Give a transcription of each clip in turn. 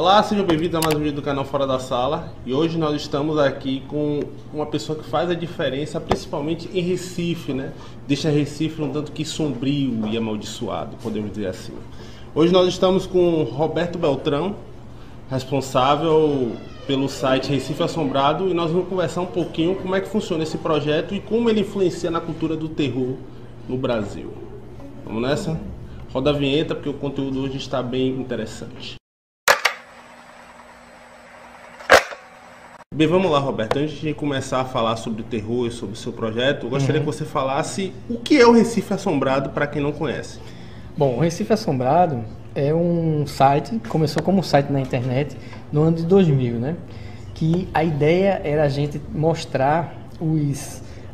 Olá, sejam bem-vindos a mais um vídeo do canal Fora da Sala. E hoje nós estamos aqui com uma pessoa que faz a diferença, principalmente em Recife, né? Deixa Recife um tanto que sombrio e amaldiçoado, podemos dizer assim. Hoje nós estamos com Roberto Beltrão, responsável pelo site Recife Assombrado, e nós vamos conversar um pouquinho como é que funciona esse projeto e como ele influencia na cultura do terror no Brasil. Vamos nessa? Roda a vinheta porque o conteúdo hoje está bem interessante. Bem, vamos lá, Roberto. Antes de começar a falar sobre o terror e sobre o seu projeto, eu gostaria que você falasse o que é o Recife Assombrado para quem não conhece. Bom, o Recife Assombrado é um site, começou como um site na internet no ano de 2000, né? Que a ideia era a gente mostrar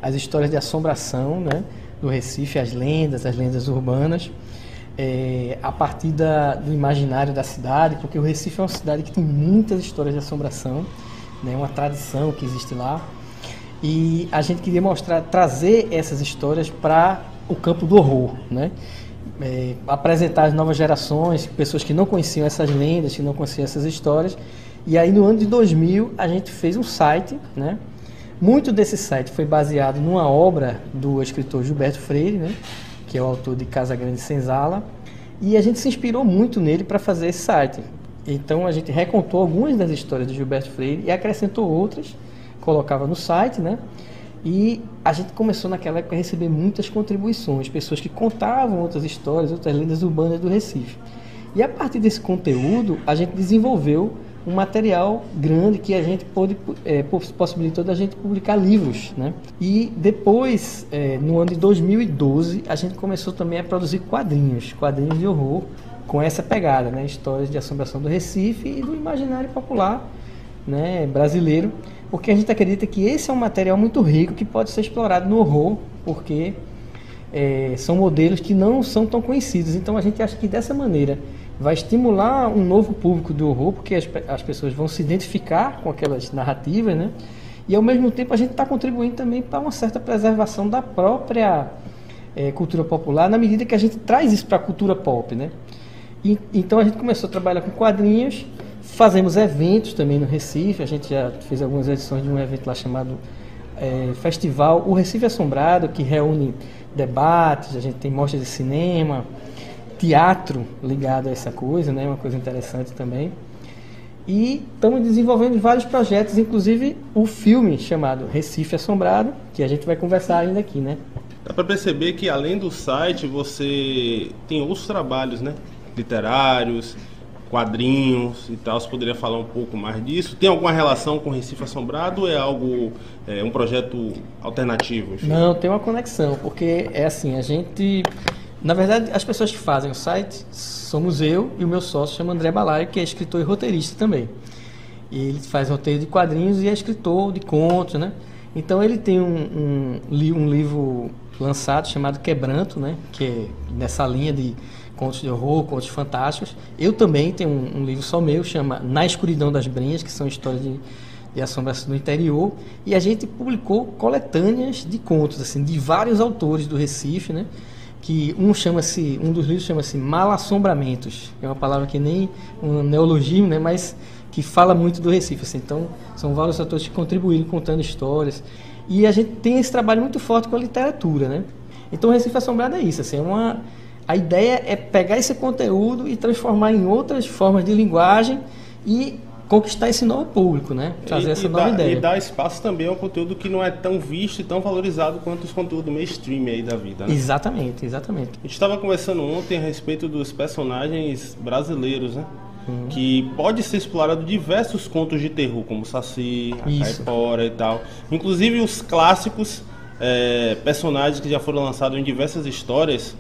as histórias de assombração, né? Do Recife, as lendas urbanas, a partir do imaginário da cidade, porque o Recife é uma cidade que tem muitas histórias de assombração, né, uma tradição que existe lá, e a gente queria trazer essas histórias para o campo do horror, né? Apresentar as novas gerações, pessoas que não conheciam essas lendas, que não conheciam essas histórias. E aí no ano de 2000 a gente fez um site, né? Muito desse site foi baseado numa obra do escritor Gilberto Freire, né? Que é o autor de Casa Grande e Senzala, e a gente se inspirou muito nele para fazer esse site. Então a gente recontou algumas das histórias do Gilberto Freire e acrescentou outras, colocava no site, né? E a gente começou naquela época a receber muitas contribuições, pessoas que contavam outras histórias, outras lendas urbanas do Recife. E a partir desse conteúdo, a gente desenvolveu um material grande que a gente possibilitou da gente publicar livros, né? E depois, no ano de 2012, a gente começou também a produzir quadrinhos de horror, com essa pegada, né? Histórias de assombração do Recife e do imaginário popular, né, brasileiro, porque a gente acredita que esse é um material muito rico que pode ser explorado no horror, porque são modelos que não são tão conhecidos. Então a gente acha que dessa maneira vai estimular um novo público do horror, porque as pessoas vão se identificar com aquelas narrativas, né? E ao mesmo tempo a gente está contribuindo também para uma certa preservação da própria cultura popular, na medida que a gente traz isso para a cultura pop, né? Então a gente começou a trabalhar com quadrinhos, fazemos eventos também no Recife. A gente já fez algumas edições de um evento lá chamado Festival O Recife Assombrado, que reúne debates, a gente tem mostras de cinema, teatro ligado a essa coisa, né? Uma coisa interessante também. E estamos desenvolvendo vários projetos, inclusive o filme chamado Recife Assombrado, que a gente vai conversar ainda aqui, né? Dá para perceber que além do site você tem outros trabalhos, né? Literários, quadrinhos e tal. Você poderia falar um pouco mais disso? Tem alguma relação com o Recife Assombrado ou é algo, um projeto alternativo? Enfim? Não, tem uma conexão, porque é assim, a gente... Na verdade, as pessoas que fazem o site somos eu e o meu sócio, chama André Balaio, que é escritor e roteirista também. E ele faz roteiro de quadrinhos e é escritor de contos, né? Então ele tem um livro lançado chamado Quebranto, né? Que é nessa linha de contos de horror, contos fantásticos. Eu também tenho um livro só meu, chama Na Escuridão das Brinhas, que são histórias de assombração do interior. E a gente publicou coletâneas de contos, assim, de vários autores do Recife, né? Que um dos livros chama-se Malassombramentos, que é uma palavra que nem um neologismo, né? Mas que fala muito do Recife, assim. Então são vários autores que contribuíram contando histórias. E a gente tem esse trabalho muito forte com a literatura, né? Então o Recife Assombrado é isso, assim, a ideia é pegar esse conteúdo e transformar em outras formas de linguagem e conquistar esse novo público, né? Trazer essa nova ideia. E dar espaço também ao conteúdo que não é tão visto e tão valorizado quanto os conteúdos mainstream aí da vida, né? Exatamente. A gente estava conversando ontem a respeito dos personagens brasileiros, né? Que pode ser explorado diversos contos de terror, como Saci, a Caipora e tal. Inclusive os clássicos personagens que já foram lançados em diversas histórias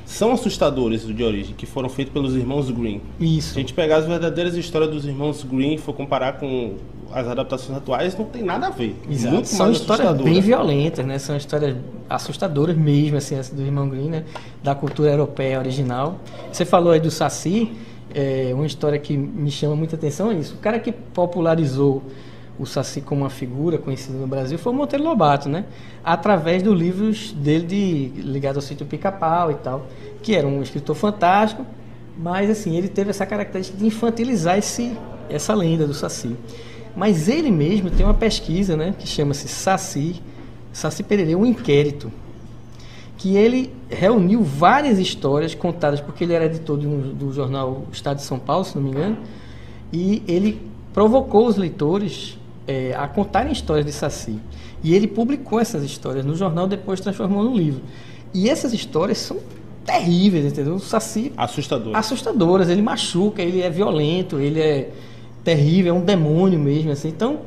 são assustadores de origem, que foram feitos pelos irmãos Grimm. Isso. Se a gente pegar as verdadeiras histórias dos irmãos Grimm e for comparar com as adaptações atuais, não tem nada a ver. Exato. Muito são mais histórias bem violentas, né? São histórias assustadoras mesmo, assim, essa do irmão Grimm, né? Da cultura europeia original. Você falou aí do Saci, uma história que me chama muita atenção é isso. O cara que popularizou o Saci como uma figura conhecida no Brasil foi o Monteiro Lobato, né? Através dos livros dele ligado ao Sítio Pica-Pau e tal, que era um escritor fantástico, Mas assim, ele teve essa característica de infantilizar essa lenda do Saci. Mas ele mesmo tem uma pesquisa, né, que chama-se Saci Pererê, um inquérito, que ele reuniu várias histórias contadas, porque ele era editor do jornal Estado de São Paulo, se não me engano, e ele provocou os leitores a contarem histórias de Saci. E ele publicou essas histórias no jornal, depois transformou num livro. E essas histórias são terríveis, entendeu? O Saci... Assustadoras. Ele machuca, ele é violento, ele é terrível, é um demônio mesmo, assim. Então,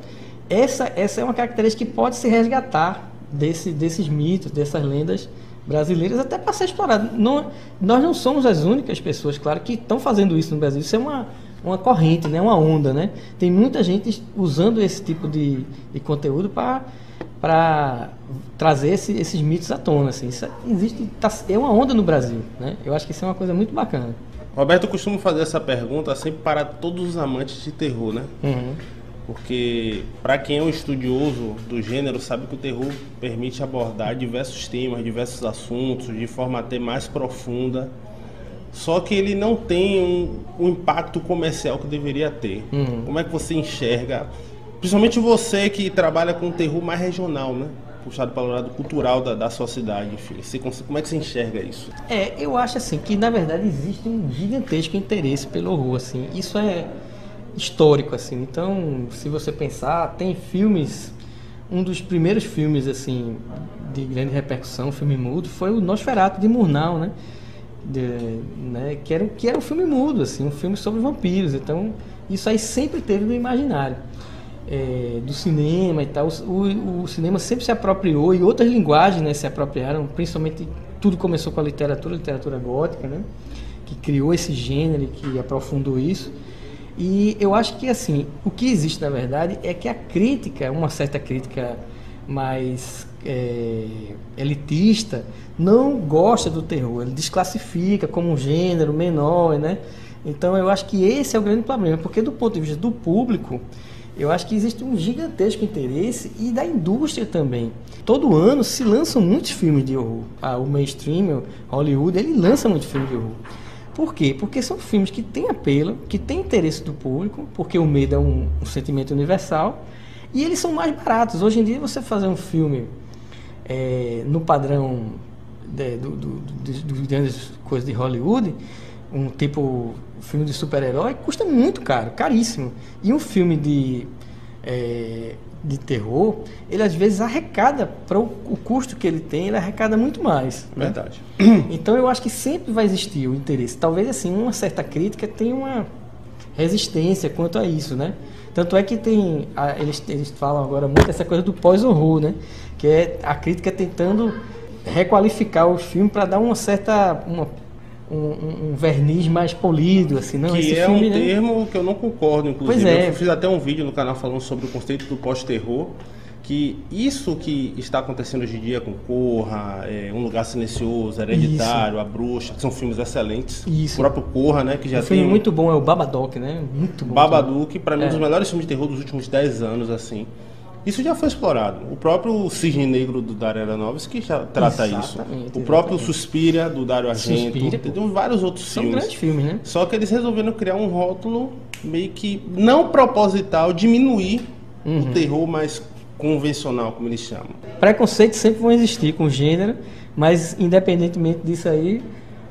essa é uma característica que pode se resgatar desses mitos, dessas lendas brasileiras, até para ser explorado. Nós não somos as únicas pessoas, claro, que estão fazendo isso no Brasil. Isso é uma corrente, né? Uma onda, né? Tem muita gente usando esse tipo de conteúdo para trazer esses mitos à tona. Assim. Isso é uma onda no Brasil, né? Eu acho que isso é uma coisa muito bacana. Roberto, eu costumo fazer essa pergunta sempre para todos os amantes de terror, né? Uhum. Porque para quem é um estudioso do gênero sabe que o terror permite abordar diversos temas, diversos assuntos de forma até mais profunda. Só que ele não tem um impacto comercial que deveria ter. Uhum. Como é que você enxerga, principalmente você que trabalha com terror mais regional, né? Puxado para o lado cultural da sua cidade, enfim. Como é que você enxerga isso? Eu acho assim que na verdade existe um gigantesco interesse pelo horror, assim. Isso é histórico, assim. Então, se você pensar, tem filmes. Um dos primeiros filmes assim de grande repercussão, filme mudo, foi o Nosferatu de Murnau, né? Que era um filme mudo, assim, um filme sobre vampiros. Então, isso aí sempre teve no imaginário do cinema e tal. O cinema sempre se apropriou, e outras linguagens, né, se apropriaram, principalmente tudo começou com a literatura gótica, né, que criou esse gênero e que aprofundou isso. E eu acho que, assim, o que existe, na verdade, é que a crítica, uma certa crítica mais elitista, não gosta do terror, ele desclassifica como um gênero menor, né? Então eu acho que esse é o grande problema, porque do ponto de vista do público, eu acho que existe um gigantesco interesse, e da indústria também. Todo ano se lançam muitos filmes de horror. O mainstream, Hollywood, ele lança muitos filmes de horror. Por quê? Porque são filmes que têm apelo, que têm interesse do público, porque o medo é um sentimento universal, e eles são mais baratos. Hoje em dia, você fazer um filme no padrão dos grandes coisas de Hollywood, um tipo filme de super-herói, custa muito caro, caríssimo. E um filme de terror, ele às vezes arrecada, para o custo que ele tem, ele arrecada muito mais. Verdade. Né? Então eu acho que sempre vai existir o interesse. Talvez assim, uma certa crítica tenha uma resistência quanto a isso, né? Tanto é que eles falam agora muito essa coisa do pós-horror, né? Que é a crítica tentando requalificar os filmes para dar uma certa... Um verniz mais polido, assim, não? Que esse é filme, um termo que eu não concordo, inclusive. Pois é. Eu fiz até um vídeo no canal falando sobre o conceito do pós-terror, que isso que está acontecendo hoje em dia com Corra, Um Lugar Silencioso, Hereditário, A Bruxa, que são filmes excelentes. Isso. O próprio Corra, né, que já tem... filme muito bom é o Babadook, né? Muito bom. Babadook, para mim, um dos melhores filmes de terror dos últimos 10 anos, assim. Isso já foi explorado. O próprio Cisne Negro do Dario Aronofsky já trata isso. O próprio Suspiria do Dario Argento. Tem vários outros filmes. São grandes filmes, né? Só que eles resolveram criar um rótulo meio que não proposital, diminuir o terror mais convencional, como eles chamam. Preconceitos sempre vão existir com o gênero, mas independentemente disso aí,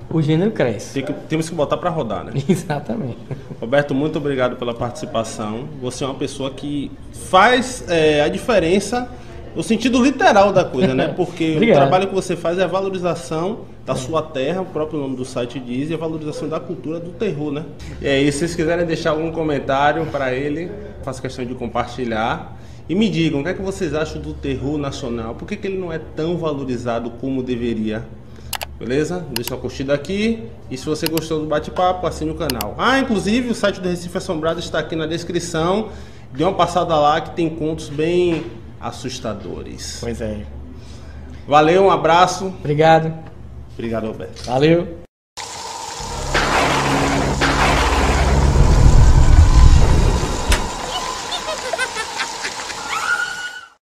o gênero cresce. Temos que botar para rodar, né? Exatamente. Roberto, muito obrigado pela participação. Você é uma pessoa que faz a diferença no sentido literal da coisa, né? Porque o trabalho que você faz é a valorização da sua terra, o próprio nome do site diz, e a valorização da cultura do terror, né? E se vocês quiserem deixar algum comentário para ele, faço questão de compartilhar. E me digam, o que é que vocês acham do terror nacional? Por que ele não é tão valorizado como deveria? Beleza? Deixa uma curtida aqui. E se você gostou do bate-papo, assine o canal. Inclusive o site do Recife Assombrado está aqui na descrição. Dê uma passada lá que tem contos bem assustadores. Pois é. Valeu, um abraço. Obrigado. Obrigado, Roberto. Valeu.